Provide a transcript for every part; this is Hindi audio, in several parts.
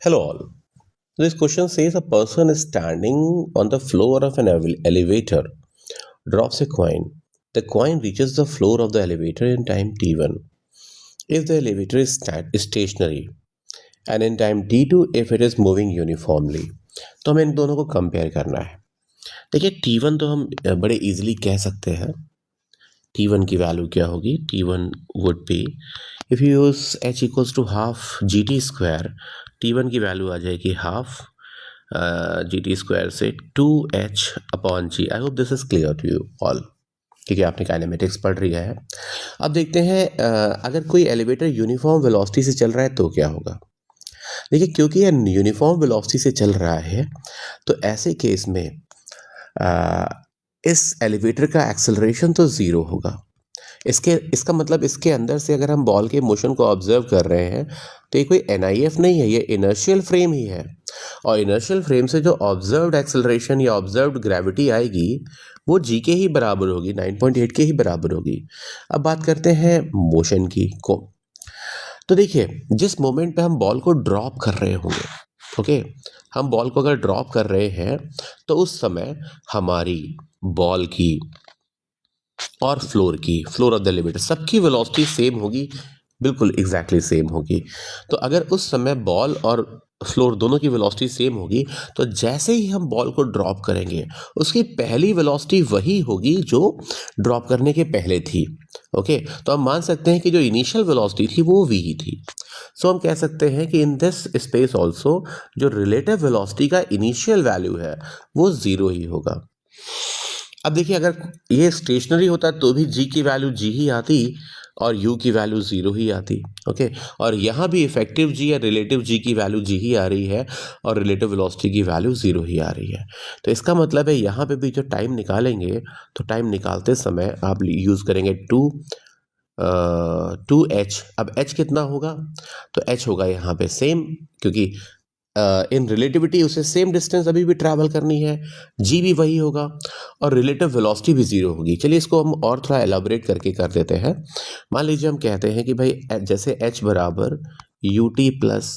Hello all. This question says a person is standing on the floor of an elevator, drops a coin. The coin reaches the floor of the elevator in time t1 if the elevator is stationary and in time t2 if it is moving uniformly. तो हमें इन दोनों को कंपेयर करना है. देखिए t1 तो हम बड़े इजीली कह सकते हैं. t1 की वैल्यू क्या होगी? t1 would be if you use h equals to half gt square, t1 की वैल्यू आ जाएगी हाफ gt स्क्वायर से 2h upon g. I hope this is clear to you all, क्योंकि आपने काइनेमेटिक्स पढ़ लिया है. अब देखते हैं अगर कोई एलिवेटर यूनिफॉर्म वेलोसिटी से चल रहा है तो क्या होगा. देखिए, क्योंकि ये यूनिफॉर्म वेलोसिटी से चल रहा है तो ऐसे केस में इस एलिवेटर का एक्सेलरेशन तो ज़ीरो होगा. इसका मतलब इसके अंदर से अगर हम बॉल के मोशन को ऑब्जर्व कर रहे हैं तो ये कोई NIF नहीं है, ये इनर्शियल फ्रेम ही है. और इनर्शियल फ्रेम से जो ऑब्जर्व्ड एक्सेलरेशन या ऑब्जर्व्ड ग्रेविटी आएगी वो g के ही बराबर होगी, 9.8 के ही बराबर होगी. अब बात करते हैं मोशन की को. तो देखिए, जिस मोमेंट पे हम बॉल को ड्रॉप कर रहे होंगे, ओके, हम बॉल को अगर ड्रॉप कर रहे हैं तो उस समय हमारी बॉल की और फ्लोर ऑफ द एलिवेटर सबकी वेलोसिटी सेम होगी, बिल्कुल एग्जैक्टली सेम होगी. तो अगर उस समय बॉल और फ्लोर दोनों की वेलोसिटी सेम होगी तो जैसे ही हम बॉल को ड्रॉप करेंगे उसकी पहली वेलोसिटी वही होगी जो ड्रॉप करने के पहले थी. ओके, तो हम मान सकते हैं कि जो इनिशियल वेलोसिटी थी वो v ही थी. सो हम कह सकते हैं कि इन दिस स्पेस ऑल्सो जो रिलेटिव वेलोसिटी का इनिशियल वैल्यू है वो ज़ीरो ही होगा. अब देखिए, अगर ये स्टेशनरी होता तो भी g की वैल्यू g ही आती और u की वैल्यू ज़ीरो ही आती. ओके, और यहाँ भी इफेक्टिव g या रिलेटिव g की वैल्यू g ही आ रही है और रिलेटिव वेलोसिटी की वैल्यू ज़ीरो ही आ रही है. तो इसका मतलब है यहाँ पे भी जो टाइम निकालेंगे तो टाइम निकालते समय आप यूज़ करेंगे 2h. अब h कितना होगा? तो h होगा यहाँ पे सेम, क्योंकि इन रिलेटिविटी उसे सेम डिस्टेंस अभी भी ट्रैवल करनी है, g भी वही होगा और रिलेटिव वेलोसिटी भी ज़ीरो होगी. चलिए इसको हम और थोड़ा एलाबोरेट करके कर देते हैं. मान लीजिए हम कहते हैं कि भाई जैसे h बराबर ut प्लस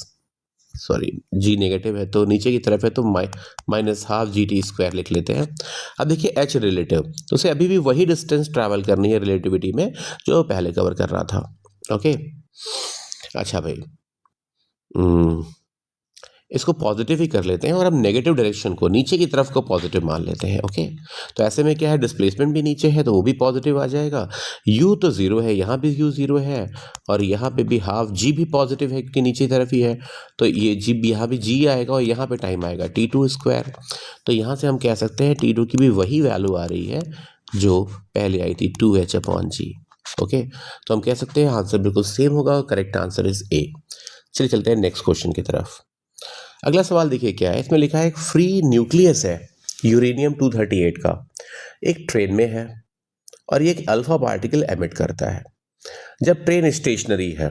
g नेगेटिव है तो नीचे की तरफ है तो माइनस हाफ gt स्क्वायर लिख लेते हैं. अब देखिए h रिलेटिव, तो उसे अभी भी वही डिस्टेंस ट्रैवल करनी है रिलेटिविटी में जो पहले कवर कर रहा था. ओके, अच्छा भाई, इसको पॉजिटिव ही कर लेते हैं और अब नेगेटिव डायरेक्शन को, नीचे की तरफ को पॉजिटिव मान लेते हैं. ओके, तो ऐसे में क्या है, डिस्प्लेसमेंट भी नीचे है तो वो भी पॉजिटिव आ जाएगा. u तो ज़ीरो है, यहाँ भी u ज़ीरो है और यहाँ पे भी हाफ g भी पॉजिटिव है क्योंकि नीचे की तरफ ही है. तो ये g, यहाँ भी g आएगा और यहाँ पे टाइम आएगा t2 स्क्वायर. तो यहाँ से हम कह सकते हैं t2 की भी वही वैल्यू आ रही है जो पहले आई थी 2h अपॉन g. ओके, तो हम कह सकते हैं आंसर बिल्कुल सेम होगा. Correct answer is a. चलिए चलते हैं नेक्स्ट क्वेश्चन की तरफ. अगला सवाल देखिए क्या है. इसमें लिखा है एक फ्री न्यूक्लियस है यूरेनियम 238 का, एक ट्रेन में है और ये एक अल्फा पार्टिकल एमिट करता है जब ट्रेन स्टेशनरी है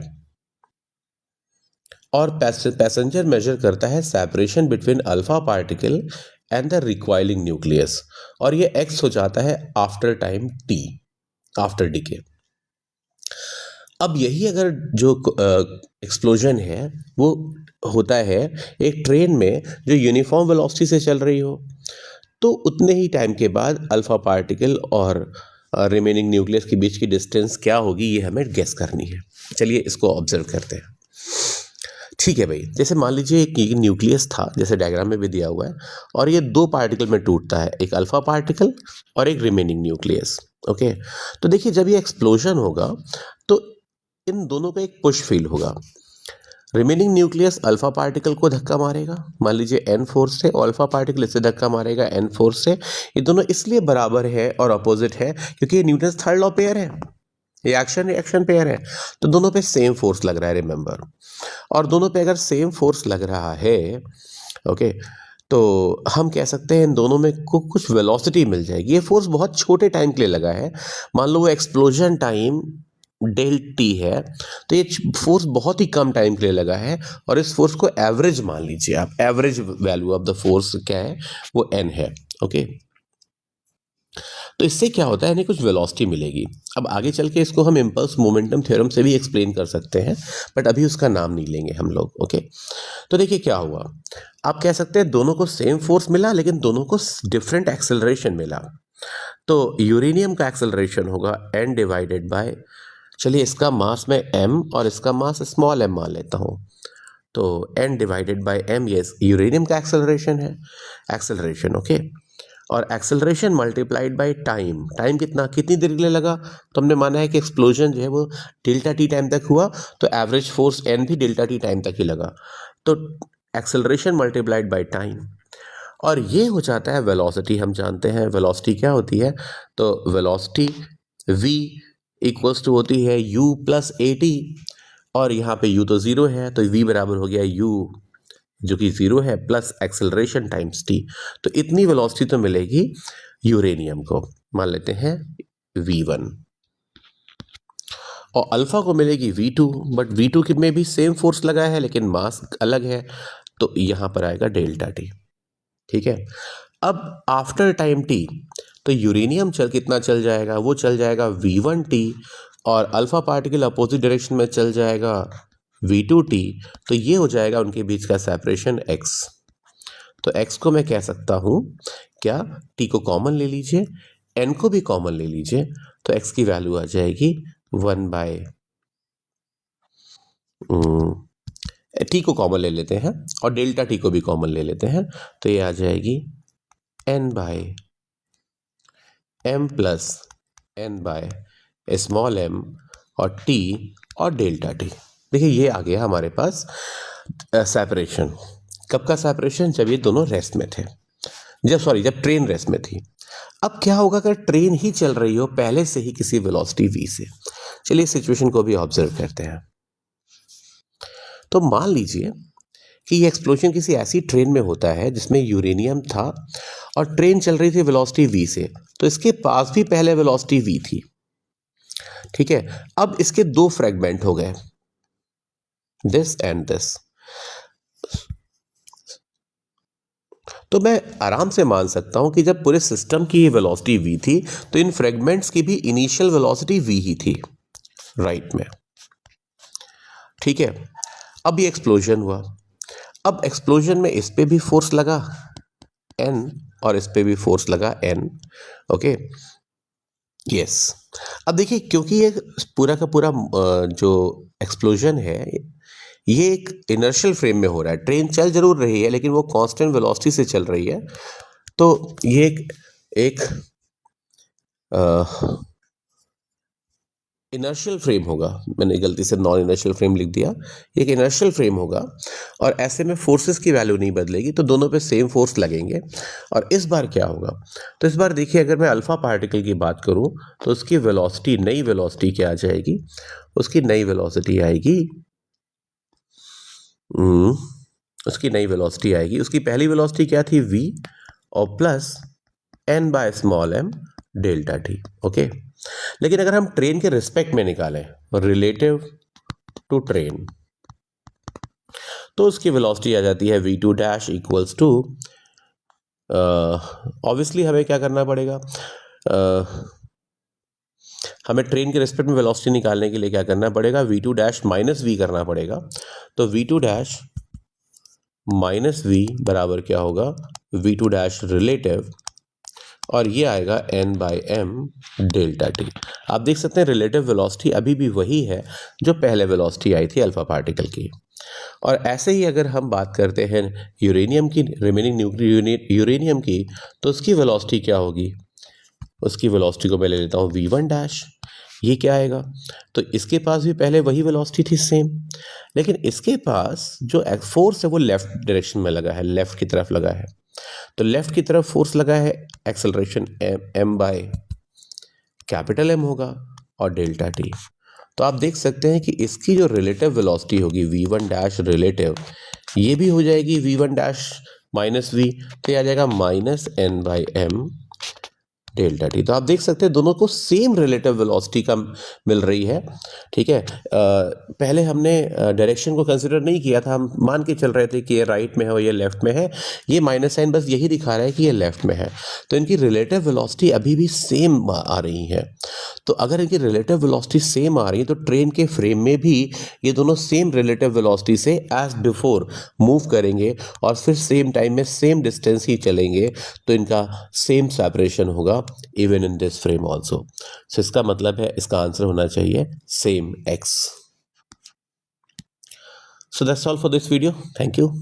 और पैसेंजर मेजर करता है separation between alpha particle and the recoiling nucleus और ये एक्स हो जाता है after time T, after decay. अब यही अगर जो एक्सप्लोजन है वो होता है एक ट्रेन में जो यूनिफॉर्म वेलोसिटी से चल रही हो, तो उतने ही टाइम के बाद अल्फा पार्टिकल और रिमेनिंग न्यूक्लियस के बीच की डिस्टेंस क्या होगी ये हमें गेस करनी है. चलिए इसको ऑब्जर्व करते हैं. ठीक है भाई, जैसे मान लीजिए एक न्यूक्लियस था जैसे डायग्राम में भी दिया हुआ है और ये दो पार्टिकल में टूटता है, एक अल्फा पार्टिकल और एक रिमेनिंग न्यूक्लियस. ओके, तो देखिए जब ये एक्सप्लोजन होगा तो इन दोनों पे एक पुश फील होगा. रिमेनिंग न्यूक्लियस अल्फा पार्टिकल को धक्का मारेगा, मान लीजिए n फोर्स से, और अल्फा पार्टिकल इससे धक्का मारेगा n फोर्स से. ये दोनों इसलिए बराबर है और अपोजिट है क्योंकि ये न्यूटन थर्ड लॉ पेयर है, ये एक्शन रिएक्शन पेयर है. तो दोनों पे सेम फोर्स लग रहा है, रिमेंबर. और दोनों पे अगर सेम फोर्स लग रहा है, ओके, तो हम कह सकते हैं इन दोनों में कुछ वेलोसिटी मिल जाएगी. ये फोर्स बहुत छोटे टाइम के लिए लगा है, मान लो वो एक्सप्लोजन टाइम डेल टी है, तो ये फोर्स बहुत ही कम टाइम के लिए लगा है और इस फोर्स को एवरेज मान लीजिए आप. Average value of the force क्या है, वो n है. ओके, तो इससे क्या होता है, यानी कुछ वेलोसिटी मिलेगी। अब आगे चल के इसको हम इम्पल्स मोमेंटम थ्योरम से भी एक्सप्लेन कर सकते हैं, बट अभी उसका नाम नहीं लेंगे हम लोग। ओके, तो देखिए क्या हुआ, आप कह सकते हैं दोनों को सेम फोर्स मिला लेकिन दोनों को डिफरेंट एक्सेलरेशन मिला। तो यूरेनियम का एक्सेलरेशन होगा n डिवाइडेड बाय, चलिए इसका मास मैं m और इसका मास स्मॉल m मान लेता हूँ, तो n डिवाइडेड बाय m ये यूरेनियम का एक्सेलरेशन है, एक्सेलरेशन। ओके, और acceleration multiplied by time, time कितनी देर के लिए लगा, तो हमने माना है कि एक्सप्लोजन जो है वो डेल्टा टी टाइम तक हुआ, तो एवरेज फोर्स n भी डेल्टा टी टाइम तक ही लगा, तो एक्सेलरेशन मल्टीप्लाइड बाय टाइम, और ये हो जाता है वेलोसिटी। हम जानते हैं वेलोसिटी क्या होती है, तो वेलोसिटी v इक्वल्स टू होती है u प्लस ए टी, और यहाँ पे u तो ज़ीरो है, तो v बराबर हो गया u जो कि ज़ीरो है प्लस एक्सेलरेशन टाइम्स t। तो इतनी वेलोसिटी तो मिलेगी यूरेनियम को, मान लेते हैं v1, और अल्फा को मिलेगी v2, बट v2 में भी सेम फोर्स लगा है लेकिन मास अलग है, तो यहाँ पर आएगा डेल्टा टी। ठीक है, अब आफ्टर टाइम t तो यूरेनियम कितना चल जाएगा, वो चल जाएगा v1t, और अल्फा पार्टिकल अपोजिट डायरेक्शन में चल जाएगा v2t, तो ये हो जाएगा उनके बीच का सेपरेशन x। तो x को मैं कह सकता हूँ क्या, t को कॉमन ले लीजिए, n को भी कॉमन ले लीजिए, तो x की वैल्यू आ जाएगी 1/, t को कॉमन ले लेते हैं और डेल्टा t को भी कॉमन ले लेते हैं, तो ये आ जाएगी n/m प्लस n/m और t और डेल्टा t। देखिए ये आ गया हमारे पास सेपरेशन। कब का सेपरेशन, जब ये दोनों रेस्ट में थे, जब ट्रेन रेस्ट में थी। अब क्या होगा अगर ट्रेन ही चल रही हो पहले से ही किसी वेलोसिटी v से। चलिए सिचुएशन को भी ऑब्जर्व करते हैं। तो मान लीजिए कि ये एक्सप्लोजन किसी ऐसी ट्रेन में होता है जिसमें यूरेनियम था और ट्रेन चल रही थी वेलोसिटी v से, तो इसके पास भी पहले वेलोसिटी v थी। ठीक है, अब इसके दो फ्रेगमेंट हो गए, दिस एंड दिस। तो मैं आराम से मान सकता हूं कि जब पूरे सिस्टम की ये वेलोसिटी v थी, तो इन फ्रेगमेंट्स की भी इनिशियल वेलोसिटी v ही थी, राइट में। ठीक है, अब ये एक्सप्लोजन हुआ, अब एक्सप्लोजन में इस पे भी फोर्स लगा n और इस पे भी फोर्स लगा n। Okay, yes. अब देखिए क्योंकि ये पूरा का पूरा जो एक्सप्लोजन है ये एक इनर्शियल फ्रेम में हो रहा है, ट्रेन चल जरूर रही है लेकिन वो कांस्टेंट वेलोसिटी से चल रही है, तो ये एक इनर्शियल फ्रेम होगा। मैंने गलती से नॉन इनर्शियल फ्रेम लिख दिया, एक इनर्शियल फ्रेम होगा, और ऐसे में फोर्सेस की वैल्यू नहीं बदलेगी, तो दोनों पे सेम फोर्स लगेंगे। और इस बार क्या होगा, तो इस बार देखिए अगर मैं अल्फा पार्टिकल की बात करूं तो उसकी वेलोसिटी, नई वेलोसिटी क्या आ जाएगी, उसकी नई वेलोसिटी आएगी, उसकी नई वेलोसिटी आएगी, उसकी पहली वेलोसिटी क्या थी v, और plus n/m delta T. Okay, लेकिन अगर हम ट्रेन के रिस्पेक्ट में निकालें, रिलेटिव टू ट्रेन, तो उसकी वेलोसिटी आ जाती है v2 dash equals to, obviously हमें क्या करना पड़ेगा, हमें ट्रेन के रिस्पेक्ट में वेलोसिटी निकालने के लिए क्या करना पड़ेगा, v2 डैश माइनस v करना पड़ेगा। तो v2 डैश माइनस v बराबर क्या होगा, v2 डैश रिलेटिव, और ये आएगा n/m डेल्टा टी। आप देख सकते हैं रिलेटिव वेलोसिटी अभी भी वही है जो पहले वेलोसिटी आई थी अल्फा पार्टिकल की। और ऐसे ही अगर हम बात करते हैं यूरेनियम की, रिमेनिंग न्यूक्लियर यूरेनियम की, तो उसकी वेलोसिटी क्या होगी, उसकी वेलोसिटी को मैं ले लेता हूँ v1 डैश। ये क्या आएगा, तो इसके पास भी पहले वही वेलोसिटी थी सेम, लेकिन इसके पास जो फोर्स है वो लेफ्ट डायरेक्शन में लगा है, लेफ्ट की तरफ लगा है, तो लेफ्ट की तरफ फोर्स लगा है, एक्सेलरेशन m/M होगा और डेल्टा टी। तो आप देख सकते हैं कि इसकी जो रिलेटिव वेलोसिटी होगी v1 डैश रिलेटिव, ये भी हो जाएगी v1 डैश माइनस v, तो ये आ जाएगा -n/m डेल्टा टी। तो आप देख सकते हैं दोनों को सेम रिलेटिव वेलोसिटी का मिल रही है, ठीक है। पहले हमने डायरेक्शन को कंसिडर नहीं किया था, हम मान के चल रहे थे कि ये राइट में है और ये लेफ्ट में है। ये माइनस साइन बस यही दिखा रहा है कि ये लेफ्ट में है, तो इनकी रिलेटिव वेलोसिटी अभी भी सेम आ रही है। तो अगर इनकी रिलेटिव वेलोसिटी सेम आ रही है तो ट्रेन के फ्रेम में भी ये दोनों सेम रिलेटिव वेलोसिटी से एज बिफोर मूव करेंगे और फिर सेम टाइम में सेम डिस्टेंस ही चलेंगे, तो इनका सेम सेपरेशन होगा even in this frame also. So इसका मतलब है इसका आंसर होना चाहिए same x. So that's all for this video, thank you.